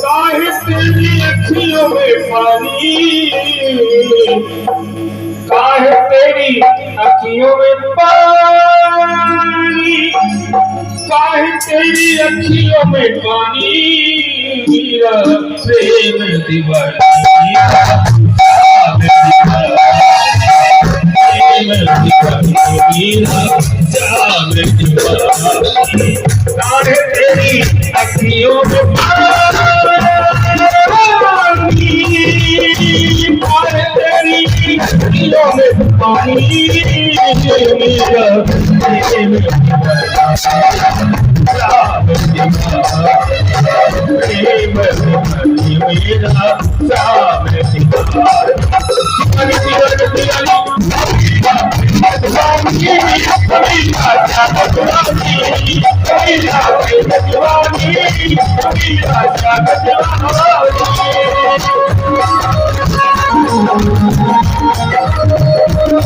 काहे तेरी अखियों में पानी, काहे तेरी अखियों में पानी, काहे तेरी अखियों में पानी, मेरा प्रेम दीवानी, काहे तेरी अखियों में पानी, काहे तेरी अखियों में पानी, मेरा प्रेम दीवानी,